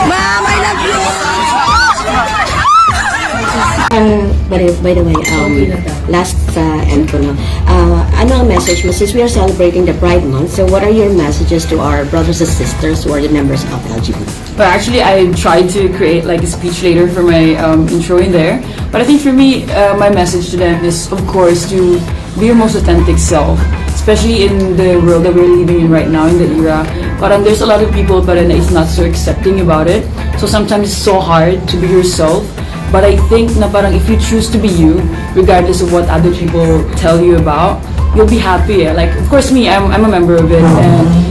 Ma'am, I love you! By the way, last end ko na. Ano ang message mo? Since we are celebrating the Pride Month, so what are your messages to our brothers and sisters who are the members of LGBT? But actually, I tried to create like a speech later for my intro in there. But I think for me, my message to them is, of course, to be your most authentic self, especially in the world that we're living in right now, in the era. But there's a lot of people, but it's not so accepting about it. So sometimes it's so hard to be yourself. But I think na parang if you choose to be you, regardless of what other people tell you about, you'll be happy. Like, of course, me, I'm a member of it, and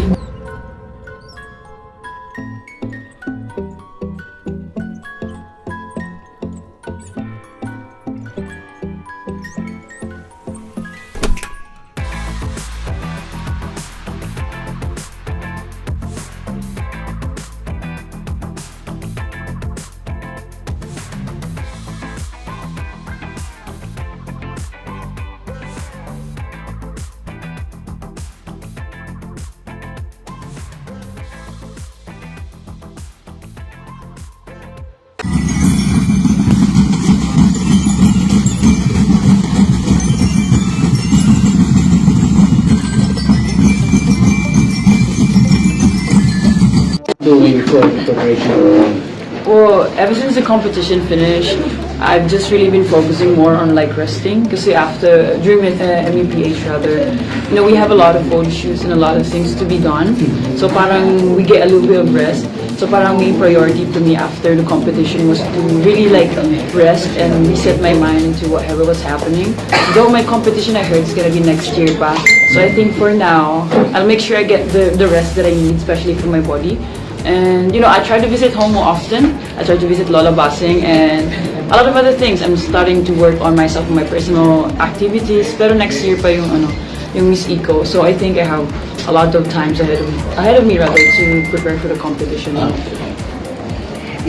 doing for preparation? well, ever since the competition finished, I've just really been focusing more on like resting. Because during MEPH rather, we have a lot of photo shoots and a lot of things to be done. So parang we get a little bit of rest. So parang main priority to me after the competition was to really like rest and reset my mind into whatever was happening. Though my competition I heard is gonna be next year pa. So I think for now, I'll make sure I get the rest that I need, especially for my body. And I try to visit home more often. I try to visit Lola Basing and a lot of other things. I'm starting to work on myself, my personal activities. Pero next year pa yung Miss Eco. So I think I have a lot of times ahead of me rather to prepare for the competition.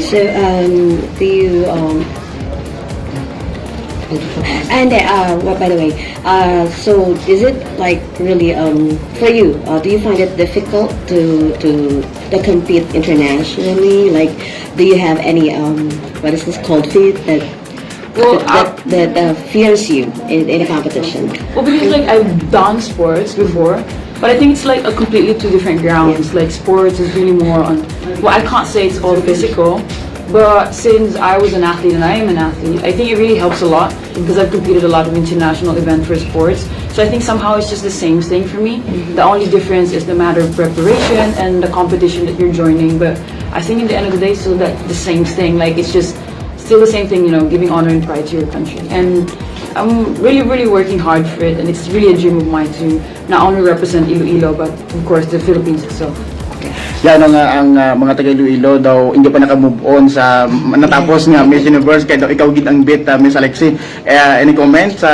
So, do you and by the way, so is it like really for you? Do you find it difficult to compete internationally? Like, do you have any what is this cold feet that fears you in a competition? Well, because like I've done sports before, but I think it's like a completely two different grounds. Like sports is really more on. Well, I can't say it's all physical. But since I was an athlete and I am an athlete, I think it really helps a lot because I've competed a lot of international events for sports. So I think somehow it's just the same thing for me. The only difference is the matter of preparation and the competition that you're joining. But I think in the end of the day, still that the same thing. Like it's just still the same thing, giving honor and pride to your country. And I'm really, really working hard for it. And it's really a dream of mine to not only represent Iloilo, but of course the Philippines itself. Yan ang mga taga Iloilo daw hindi pa naka-move on sa natapos nga Miss Universe kaya daw ikaw gid ang beat Miss Alexie. Any comments sa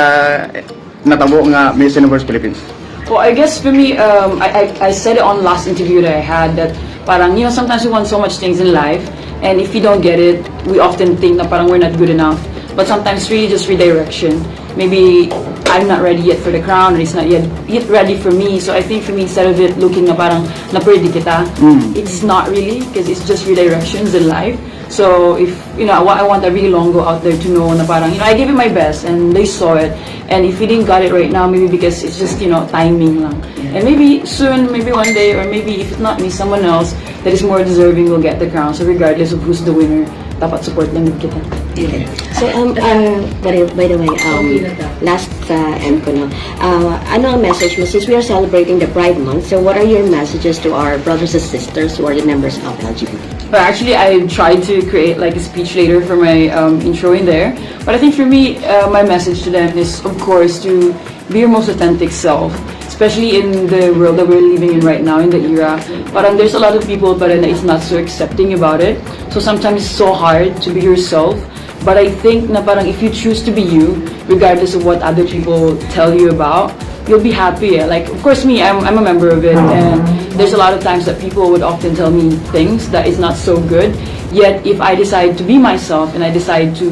natabo nga Miss Universe Philippines? Well, I guess for me, I said it on last interview that I had that parang sometimes we want so much things in life and if you don't get it, we often think na parang we're not good enough. But sometimes really just redirection. Maybe I'm not ready yet for the crown, and it's not yet ready for me. So I think for me, instead of it looking na parang na-pwede kita, it's not really, because it's just redirections in life. So if, I want a really long go out there to know na parang, I gave it my best, and they saw it. And if you didn't got it right now, maybe because it's just, timing lang. And maybe soon, maybe one day, or maybe if it's not me, someone else that is more deserving will get the crown. So regardless of who's the winner, dapat support lang din kita. Okay. So, by the way, last end ko na. Ano ang message mo? Since we are celebrating the Pride Month, so what are your messages to our brothers and sisters who are the members of LGBT? But actually, I tried to create like a speech later for my intro in there. But I think for me, my message to them is, of course, to be your most authentic self. Especially in the world that we're living in right now, in the era. But there's a lot of people, but it's not so accepting about it. So sometimes it's so hard to be yourself. But I think na parang if you choose to be you, regardless of what other people tell you about, you'll be happy. Like, of course, me, I'm a member of it, and there's a lot of times that people would often tell me things that is not so good. Yet, if I decide to be myself and I decide to,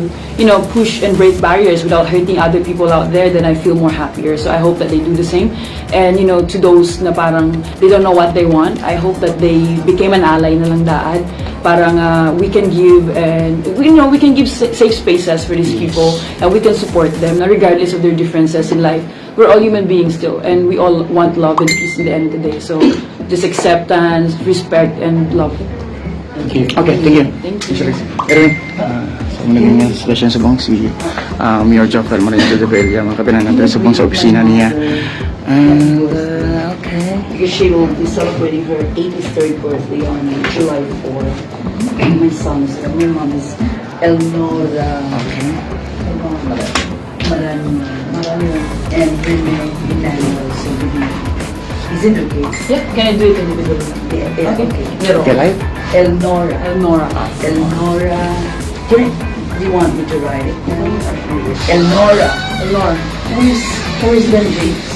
push and break barriers without hurting other people out there, then I feel more happier. So I hope that they do the same. And, to those na parang they don't know what they want, I hope that they became an ally na lang daad. Parang we can give and we can give safe spaces for these people and we can support them regardless of their differences in life. We're all human beings still, and we all want love and peace in the end of the day. So just acceptance, respect, and love. Thank you. Okay, thank you. Thank you. Erwin, sa naging session sa bang si Mayor Joffrey Marinho de Bella, mga kapinan natin sa bang sa opisina niya. And, okay. Because she will be celebrating her 83rd birthday on July 4. My son's, my mom is Elnora. Okay. Marano and Rene Emmanuel. So, is it okay? Yeah, can I do it individually? Yeah, okay. Okay, live? Elnora. Elnora. Elnora. Do you want me to write it? Elnora. Elnora. Where's Ben James?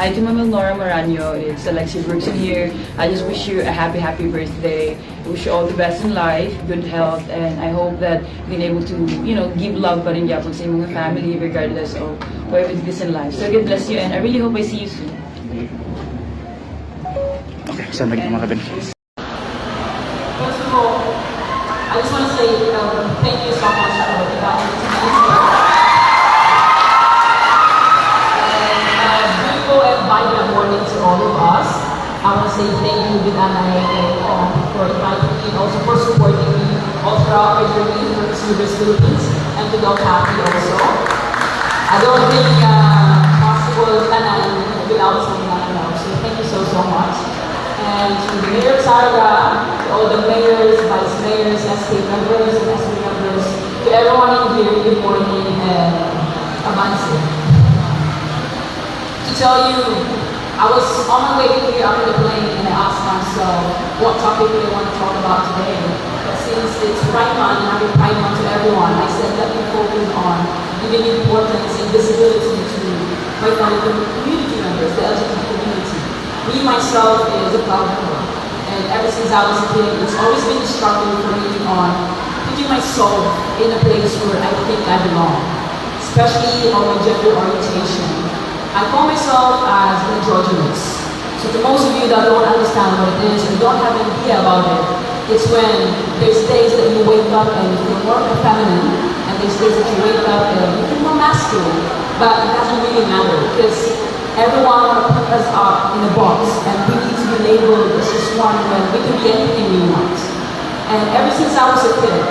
Hi to Mama Nora Maranyo, it's Alexie Brooks in here. I just wish you a happy birthday. I wish you all the best in life, good health, and I hope that you've been able to, give love pa rin yapon sa iyong mga family regardless of wherever it is in life. So God bless you, and I really hope I see you soon. Okay, saan lagi mga kapinan? First of all, I just want to say thank you so much for inviting me tonight. Vibrant morning to all of us. I want to say thank you, Binanay, for inviting me, also for supporting me all throughout my journey for Miss Universe Philippines, and to Doc Happy also. I don't think possible without someone else. So thank you so much. And to the Mayor of Zarraga, to all the mayors, vice mayors, SK members, and SK members, to everyone in here, good morning and avance. To tell you, I was on my way here after the plane and I asked myself what topic I want to talk about today. But since it's Pride Month and happy Pride Month to everyone, I said let me focus on giving importance and visibility to my fellow community members, the LGBT community. Me, myself, is a proud member. And ever since I was a kid, it's always been a struggle for me on putting myself in a place where I think I belong, especially on my gender orientation. I call myself as androgynous. So to most of you that don't understand what it is and don't have an idea about it, it's when there's days that you wake up and you feel more feminine, and there's days that you wake up and you feel more masculine. But it doesn't really matter because everyone put us up in a box and we need to be labeled as just one when we can be anything we want. And ever since I was a kid,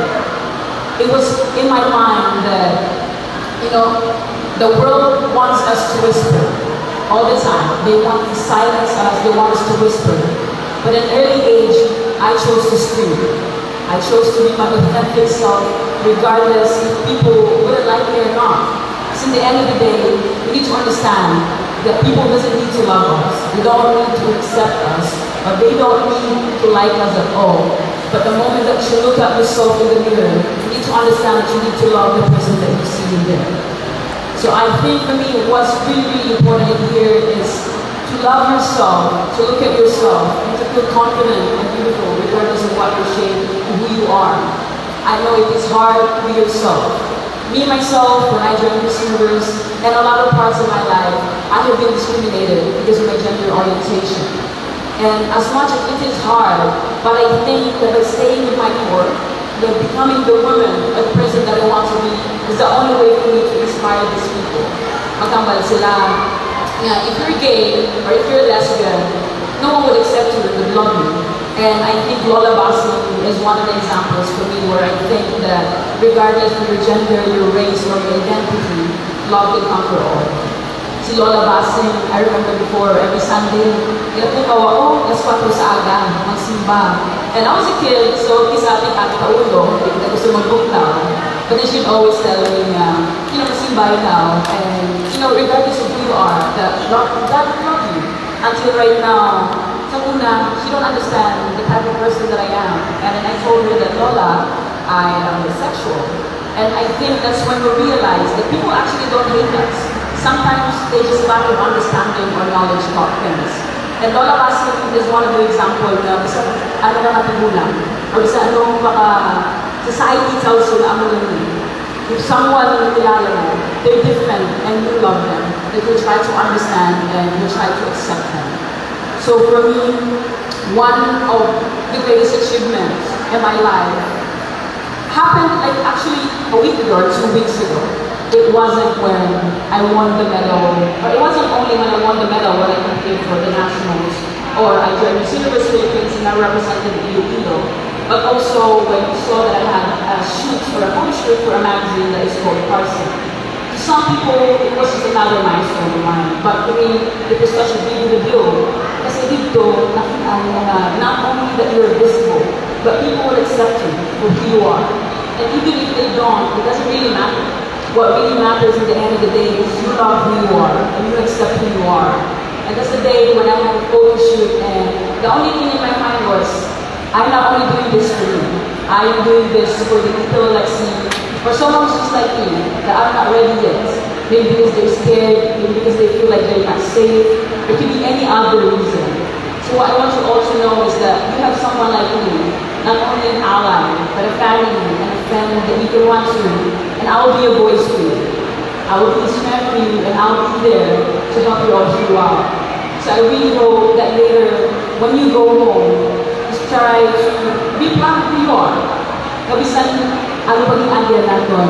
it was in my mind that, the world wants us to whisper all the time. They want to silence us, they want us to whisper. But at an early age, I chose to scream. I chose to be my authentic self, regardless if people wouldn't like me or not. Because in the end of the day, we need to understand that people doesn't need to love us. They don't need to accept us, or they don't need to like us at all. But the moment that you look at yourself in the mirror, you need to understand that you need to love the person that you see in there. So I think for me, what's really important here is to love yourself, to look at yourself, and to feel confident and beautiful regardless of what your shape and who you are. I know it is hard to be yourself. Me, myself, when I joined Miss Universe, and a lot of parts of my life, I have been discriminated because of my gender orientation. And as much as it is hard, but I think that by staying with my core, that becoming the woman or the person that I want to be is the only way for me to inspire these people. Magkambal sila. Yeah, if you're gay or if you're lesbian, no one would accept you and would love you. And I think Lola Bassi is one of the examples for me where I think that regardless of your gender, your race, or your identity, love can conquer all. Si Lola Basing, I remember before, every Sunday, ginagawa, oh, alas 4 sa aga, magsimba. And I was a kid, so isa ating ate Paulo, hindi ko gusto mag-buktaw. But then she'd always tell me, magsimba now, and, regardless of who you are, that God will love you. Until right now, sa una, she don't understand the type of person that I am. And then I told her that, Lola, I am bisexual. And I think that's when we realize that people actually don't hate us. Sometimes they just lack of understanding or knowledge about things. And Lola Basing is one of the examples na bisa ano na matigulang o bisa anong baka society tells you na ano lang yun. If someone kilala mo, they're different and you love them, that you try to understand and you try to accept them. So for me, one of the greatest achievements in my life happened like actually a week ago or 2 weeks ago. It wasn't when I won the medal, or it wasn't only when I won the medal when I competed for the nationals, or I joined Miss Universe Philippines and I represented Iloilo, but also when you saw that I had a shoot for a photo shoot for a magazine that is called Carson. To some people, it was just another milestone of mine, but to me, it was such a big deal. Kasi dito, nakita mo na not only that you're visible, but people will accept you for who you are. And even if they don't, it doesn't really matter. What really matters at the end of the day is you love who you are and you accept who you are. And that's the day when I had a photo shoot and the only thing in my mind was, I'm not only doing this for you, I am doing this for the people Alexie, for someone just like me, that I'm not ready yet. Maybe because they're scared, maybe because they feel like they're not safe. It could be any other reason. So what I want you all to know is that you have someone like me, not only an ally, but a family and a friend that you can run to, and I will be a voice for you. I will be a strength for you, and I will be there to help you all throughout. So I really hope that later, when you go home, just try to be proud of who you are. Kabisan, ano ba yung idea natin?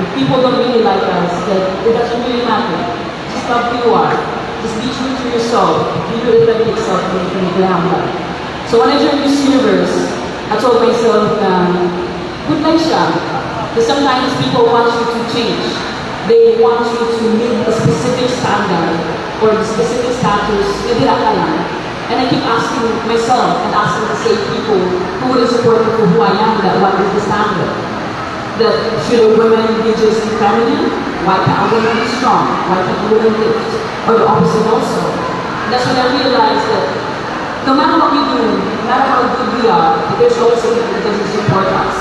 If people don't really like us, then it doesn't really matter. Just love who you are. Just be true to yourself. Be your authentic self when you can glam that. So when I joined Miss Universe, I told myself na good lang siya. Because sometimes people want you to change. They want you to meet a specific standard or a specific status. Hindi ka lang. And I keep asking myself and asking the same people who would support me for who I am, that what is the standard? That should a woman be just feminine? Why can't a woman be strong? Why can't a woman lift? Or the opposite also. And that's when I realized that no matter what we do, no matter how good we are, there's always something that doesn't support us.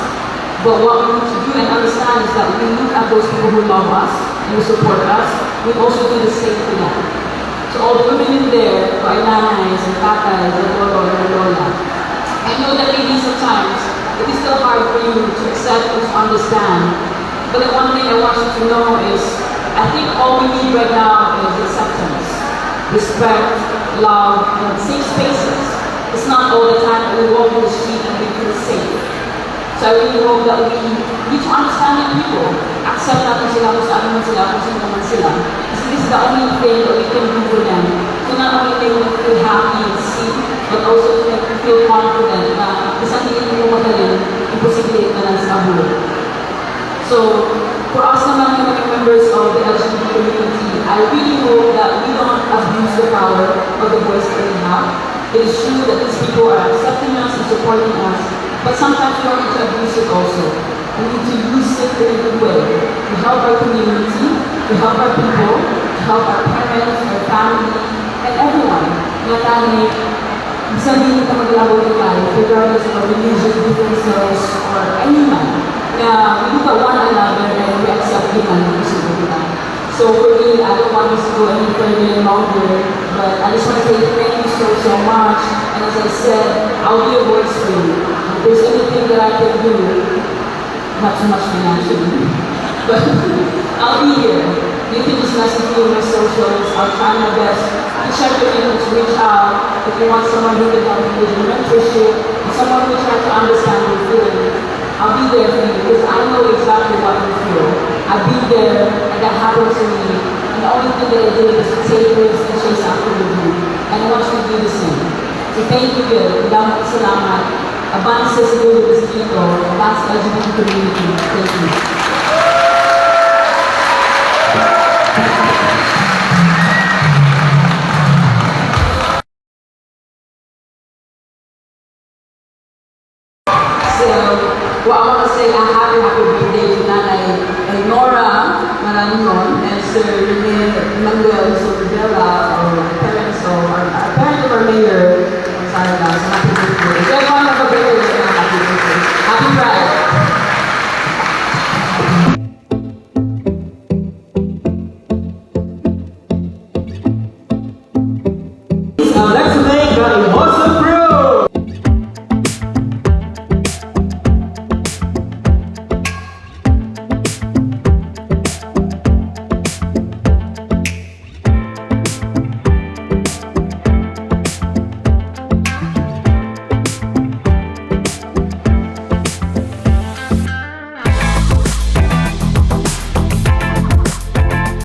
But what we need to do and understand is that we look at those people who love us and who support us, we also do the same for them. So all the women in there, for nanays and tatas and lolo and lola, I know that maybe sometimes it is still hard for you to accept and to understand. But the one thing I want you to know is, I think all we need right now is acceptance, respect, love, and safe spaces. It's not all the time that we walk in the street and we feel safe. So I really hope that we need to understand the people, accept natin sila kung saan naman sila, kung sino naman sila. Kasi this is the only thing that we can do for them. To not only make them feel happy and safe, but also to make them feel confident na isang hindi mo magaling, imposibilate na lang sa buhay. So, for us naman yung mga members of the LGBT community, I really hope that we don't abuse the power of the voice that we have. It is true that these people are accepting us and supporting us, but sometimes we don't need to abuse it also. We need to use it in a good way to help our community, to help our people, to help our parents, our family, and everyone. Natani, sabihin ka maglabo ng life, regardless of religious differences or anyone. Na we look at one another and we accept human beings. So for me, I don't want this to go any further and longer, but I just want to say thank you so much. And as I said, I'll be a voice for you. If there's anything that I can do, not too much financially, but I'll be here. You can just message me on my socials. I'll try my best to check with you, to reach out. If you want someone who can help you with your mentorship, someone who tries to understand your feelings, I'll be there for you because I know exactly what you feel. I've been there and that happened to me. And the only thing that I did was to take risks and chase after you. And I want you to do the same. So thank you, Bill. Salamat. Advance sa Segundo Distrito, advance sa LGBT community. Thank you. namin noon, and Sir Rene Manuel Sorbella, our parents of our mayor,